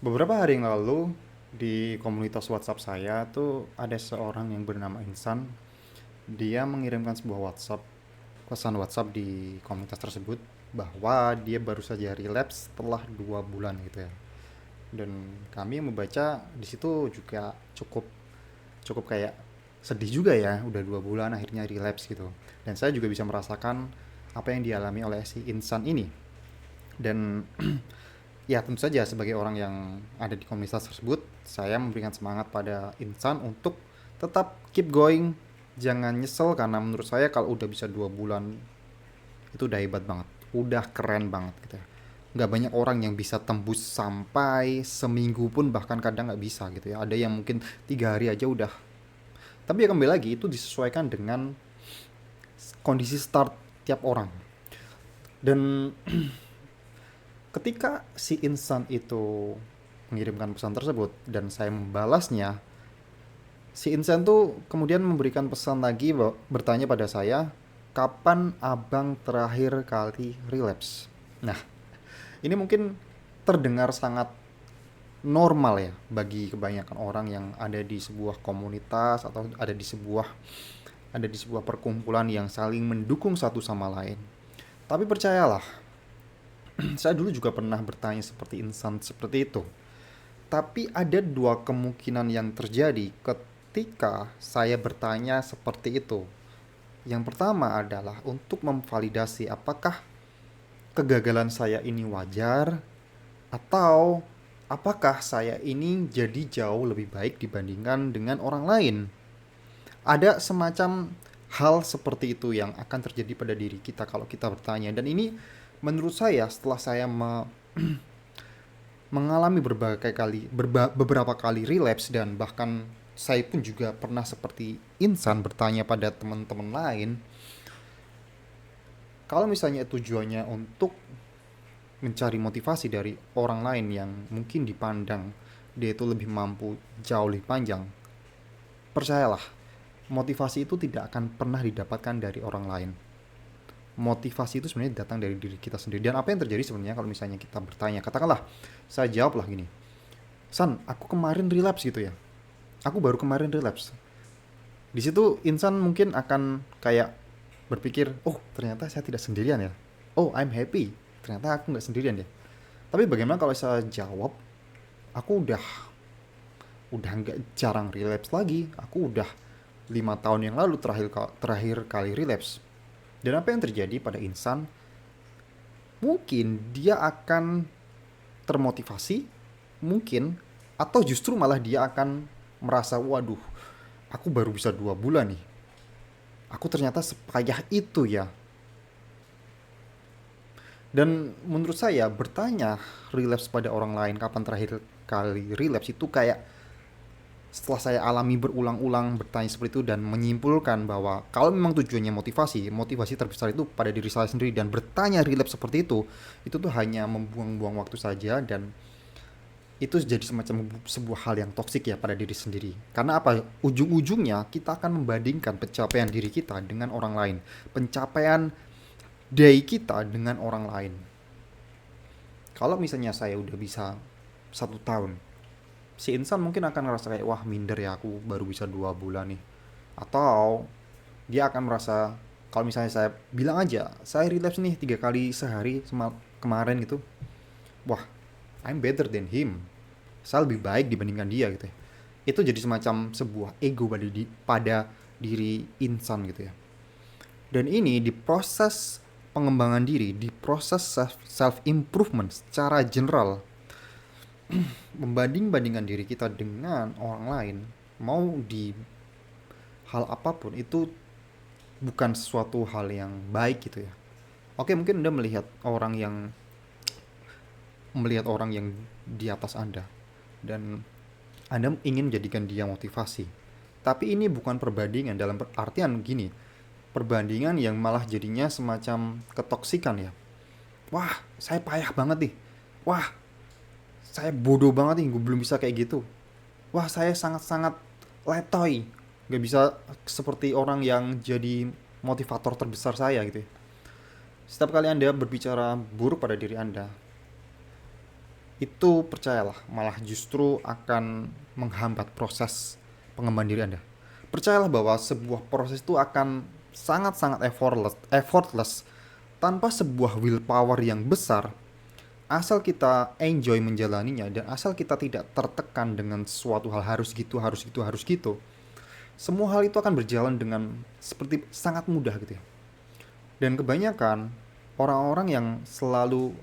Beberapa hari yang lalu di komunitas WhatsApp saya tuh ada seorang yang bernama Insan. Dia mengirimkan sebuah pesan WhatsApp di komunitas tersebut bahwa dia baru saja relapse setelah 2 bulan gitu ya. Dan kami yang membaca di situ juga cukup cukup kayak sedih juga ya, udah 2 bulan akhirnya relapse gitu. Dan saya juga bisa merasakan apa yang dialami oleh si Insan ini. Dan ya tentu saja sebagai orang yang ada di komunitas tersebut, saya memberikan semangat pada Insan untuk tetap keep going, jangan nyesel karena menurut saya kalau udah bisa 2 bulan itu udah hebat banget, udah keren banget gitu ya. Nggak banyak orang yang bisa tembus sampai seminggu pun bahkan kadang nggak bisa gitu ya. Ada yang mungkin 3 hari aja udah. Tapi ya kembali lagi itu disesuaikan dengan kondisi start tiap orang. Dan ketika si Insan itu mengirimkan pesan tersebut dan saya membalasnya, si Insan tuh kemudian memberikan pesan lagi bertanya pada saya, kapan abang terakhir kali relapse? Nah, ini mungkin terdengar sangat normal ya bagi kebanyakan orang yang ada di sebuah komunitas atau ada di sebuah perkumpulan yang saling mendukung satu sama lain. Tapi percayalah, saya dulu juga pernah bertanya seperti Insan seperti itu. Tapi ada dua kemungkinan yang terjadi ketika saya bertanya seperti itu. Yang pertama adalah untuk memvalidasi apakah kegagalan saya ini wajar atau apakah saya ini jadi jauh lebih baik dibandingkan dengan orang lain. Ada semacam hal seperti itu yang akan terjadi pada diri kita kalau kita bertanya. Dan ini menurut saya setelah saya mengalami beberapa kali relapse dan bahkan saya pun juga pernah seperti Insan bertanya pada teman-teman lain, kalau misalnya tujuannya untuk mencari motivasi dari orang lain yang mungkin dipandang dia itu lebih mampu jauh lebih panjang, percayalah, motivasi itu tidak akan pernah didapatkan dari orang lain. Motivasi itu sebenarnya datang dari diri kita sendiri. Dan apa yang terjadi sebenarnya kalau misalnya kita bertanya, katakanlah saya jawablah gini, San, aku kemarin relapse gitu ya, aku baru kemarin relapse. Di situ Insan mungkin akan kayak berpikir, oh ternyata saya tidak sendirian ya. Oh I'm happy, ternyata aku nggak sendirian ya. Tapi bagaimana kalau saya jawab, aku udah nggak jarang relapse lagi. Aku udah 5 tahun yang lalu terakhir kali relapse. Dan apa yang terjadi pada Insan? Mungkin dia akan termotivasi, mungkin, atau justru malah dia akan merasa, waduh, aku baru bisa 2 bulan nih, aku ternyata sepayah itu ya. Dan menurut saya bertanya relapse pada orang lain kapan terakhir kali relapse itu kayak setelah saya alami berulang-ulang bertanya seperti itu dan menyimpulkan bahwa kalau memang tujuannya motivasi terbesar itu pada diri saya sendiri dan bertanya relapse seperti itu tuh hanya membuang-buang waktu saja dan itu jadi semacam sebuah hal yang toksik ya pada diri sendiri. Karena apa? Ujung-ujungnya kita akan membandingkan pencapaian diri kita dengan orang lain, pencapaian day kita dengan orang lain. Kalau misalnya saya udah bisa 1 tahun, si Insan mungkin akan ngerasa kayak wah minder ya aku baru bisa 2 bulan nih. Atau dia akan merasa kalau misalnya saya bilang aja saya relapse nih 3 kali sehari kemarin gitu, wah I'm better than him, saya lebih baik dibandingkan dia gitu ya. Itu jadi semacam sebuah ego pada diri Insan gitu ya. Dan ini di proses pengembangan diri, di proses self improvement secara general, membanding-bandingkan diri kita dengan orang lain, mau di hal apapun itu bukan sesuatu hal yang baik gitu ya. Oke, mungkin Anda melihat orang yang di atas Anda dan Anda ingin menjadikan dia motivasi. Tapi ini bukan perbandingan dalam artian gini, perbandingan yang malah jadinya semacam ketoksikan ya. Wah, saya payah banget nih. Wah, saya bodoh banget nih, gue belum bisa kayak gitu. Wah, saya sangat-sangat letoy. Gak bisa seperti orang yang jadi motivator terbesar saya gitu ya. Setiap kali Anda berbicara buruk pada diri Anda, itu percayalah malah justru akan menghambat proses pengembangan diri Anda. Percayalah bahwa sebuah proses itu akan sangat-sangat effortless tanpa sebuah willpower yang besar. Asal kita enjoy menjalaninya dan asal kita tidak tertekan dengan suatu hal harus gitu, harus gitu, harus gitu, semua hal itu akan berjalan dengan seperti sangat mudah gitu ya. Dan kebanyakan orang-orang yang selalu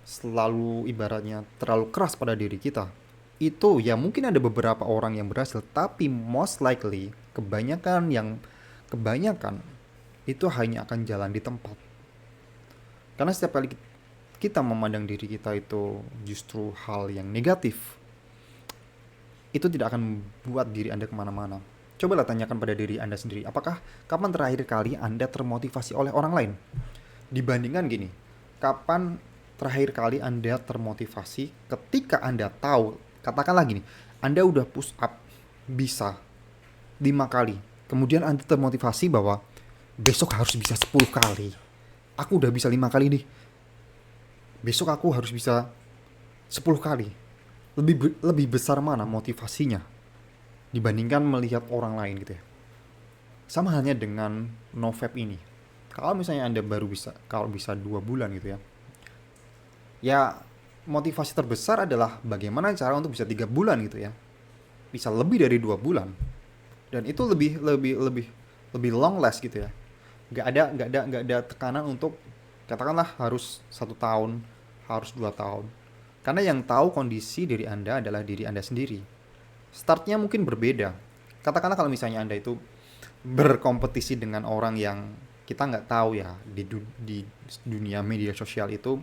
selalu ibaratnya terlalu keras pada diri kita, itu ya mungkin ada beberapa orang yang berhasil, tapi most likely kebanyakan itu hanya akan jalan di tempat. Karena setiap kali kita memandang diri kita itu justru hal yang negatif, itu tidak akan membuat diri Anda kemana-mana. Cobalah tanyakan pada diri Anda sendiri, apakah kapan terakhir kali Anda termotivasi oleh orang lain? Dibandingkan gini, kapan terakhir kali Anda termotivasi ketika Anda tahu, katakanlah gini, Anda udah push up bisa 5 kali, kemudian Anda termotivasi bahwa besok harus bisa 10 kali. Aku udah bisa 5 kali nih, besok aku harus bisa 10 kali. Lebih besar mana motivasinya dibandingkan melihat orang lain gitu ya. Sama halnya dengan NoFap ini. Kalau misalnya Anda kalau bisa 2 bulan gitu ya. Ya, motivasi terbesar adalah bagaimana cara untuk bisa 3 bulan gitu ya. Bisa lebih dari 2 bulan. Dan itu lebih long last gitu ya. Gak ada tekanan untuk katakanlah harus 1 tahun, harus 2 tahun. Karena yang tahu kondisi diri Anda adalah diri Anda sendiri. Startnya mungkin berbeda. Katakanlah kalau misalnya Anda itu berkompetisi dengan orang yang kita nggak tahu ya, di dunia media sosial itu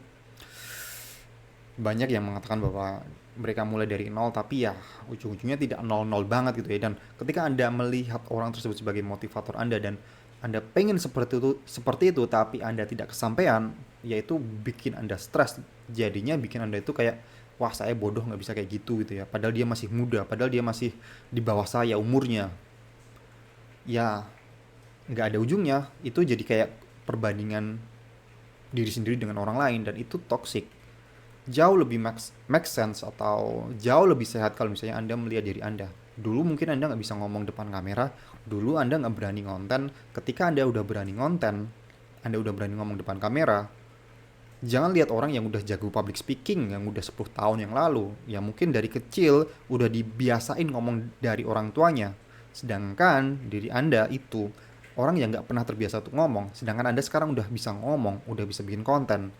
banyak yang mengatakan bahwa mereka mulai dari nol, tapi ya ujung-ujungnya tidak nol-nol banget gitu ya. Dan ketika Anda melihat orang tersebut sebagai motivator Anda dan Anda pengen seperti itu tapi Anda tidak kesampaian, yaitu bikin Anda stres. Jadinya bikin Anda itu kayak, wah saya bodoh nggak bisa kayak gitu gitu ya. Padahal dia masih muda, padahal dia masih di bawah saya umurnya. Ya nggak ada ujungnya. Itu jadi kayak perbandingan diri sendiri dengan orang lain dan itu toxic. Jauh lebih make sense atau jauh lebih sehat kalau misalnya Anda melihat diri Anda. Dulu mungkin Anda nggak bisa ngomong depan kamera, dulu Anda nggak berani ngonten. Ketika Anda udah berani ngonten, Anda udah berani ngomong depan kamera, jangan lihat orang yang udah jago public speaking, yang udah 10 tahun yang lalu, yang mungkin dari kecil udah dibiasain ngomong dari orang tuanya. Sedangkan diri Anda itu orang yang nggak pernah terbiasa untuk ngomong, sedangkan Anda sekarang udah bisa ngomong, udah bisa bikin konten.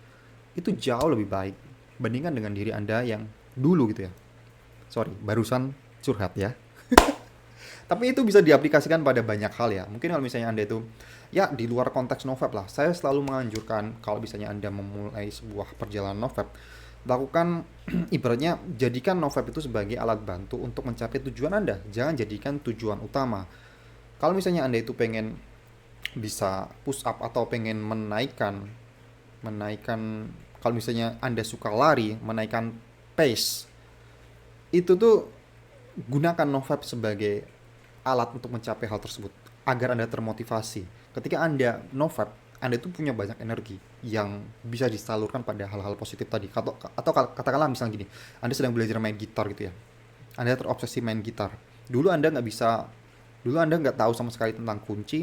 Itu jauh lebih baik bandingkan dengan diri Anda yang dulu gitu ya. Sorry, barusan curhat ya. Tapi itu bisa diaplikasikan pada banyak hal ya. Mungkin kalau misalnya Anda itu, ya di luar konteks NoFap lah, saya selalu menganjurkan kalau misalnya Anda memulai sebuah perjalanan NoFap, lakukan ibaratnya jadikan NoFap itu sebagai alat bantu untuk mencapai tujuan Anda. Jangan jadikan tujuan utama. Kalau misalnya Anda itu pengen bisa push up atau pengen menaikkan kalau misalnya Anda suka lari, menaikkan pace, itu tuh gunakan NoFap sebagai alat untuk mencapai hal tersebut agar Anda termotivasi. Ketika Anda NoFap, Anda itu punya banyak energi yang bisa disalurkan pada hal-hal positif tadi. Atau katakanlah misalnya gini, Anda sedang belajar main gitar gitu ya. Anda terobsesi main gitar. Dulu Anda nggak tahu sama sekali tentang kunci.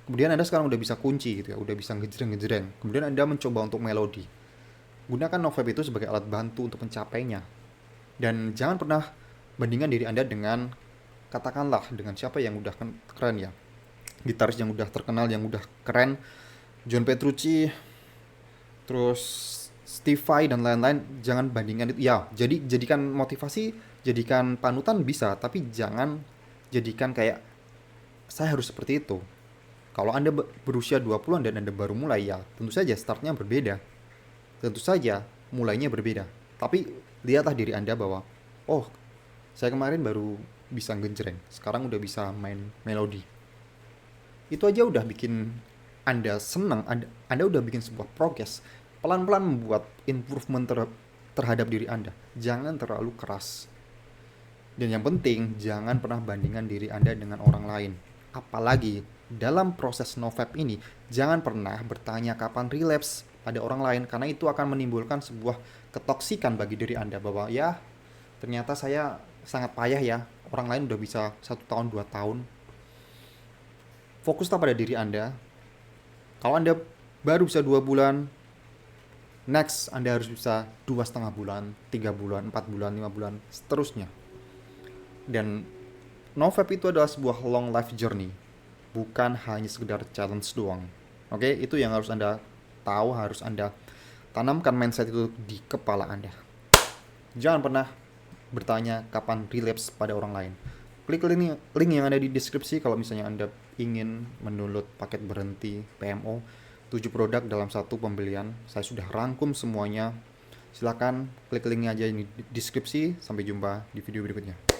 Kemudian Anda sekarang udah bisa kunci gitu ya, udah bisa ngejreng. Kemudian Anda mencoba untuk melodi. Gunakan NoFap itu sebagai alat bantu untuk mencapainya. Dan jangan pernah bandingkan diri Anda dengan, katakanlah, dengan siapa yang udah keren ya. Gitaris yang udah terkenal, yang udah keren. John Petrucci, terus Steve Vai dan lain-lain. Jangan bandingkan itu. Ya, jadikan motivasi, jadikan panutan bisa. Tapi jangan jadikan kayak, saya harus seperti itu. Kalau Anda berusia 20-an dan Anda baru mulai, ya tentu saja startnya berbeda. Tentu saja mulainya berbeda. Tapi lihatlah diri Anda bahwa, oh, saya kemarin baru bisa ngejreng, sekarang udah bisa main melodi. Itu aja udah bikin Anda senang, Anda udah bikin sebuah progress. Pelan-pelan membuat improvement terhadap diri Anda. Jangan terlalu keras. Dan yang penting, jangan pernah bandingkan diri Anda dengan orang lain. Apalagi dalam proses NoFap ini, jangan pernah bertanya kapan relapse pada orang lain, karena itu akan menimbulkan sebuah ketoksikan bagi diri Anda bahwa ya ternyata saya sangat payah ya, orang lain udah bisa 1 tahun 2 tahun. Fokuslah pada diri Anda. Kalau Anda baru bisa 2 bulan, next Anda harus bisa 2,5 bulan, 3 bulan, 4 bulan, 5 bulan, seterusnya. Dan NoFap itu adalah sebuah long life journey, bukan hanya sekedar challenge doang. Oke, itu yang harus Anda tahu, harus Anda tanamkan mindset itu di kepala Anda. Jangan pernah bertanya kapan relapse pada orang lain. Klik link yang ada di deskripsi kalau misalnya Anda ingin mendownload paket berhenti PMO 7 produk dalam satu pembelian. Saya sudah rangkum semuanya. Silakan klik linknya aja di deskripsi. Sampai jumpa di video berikutnya.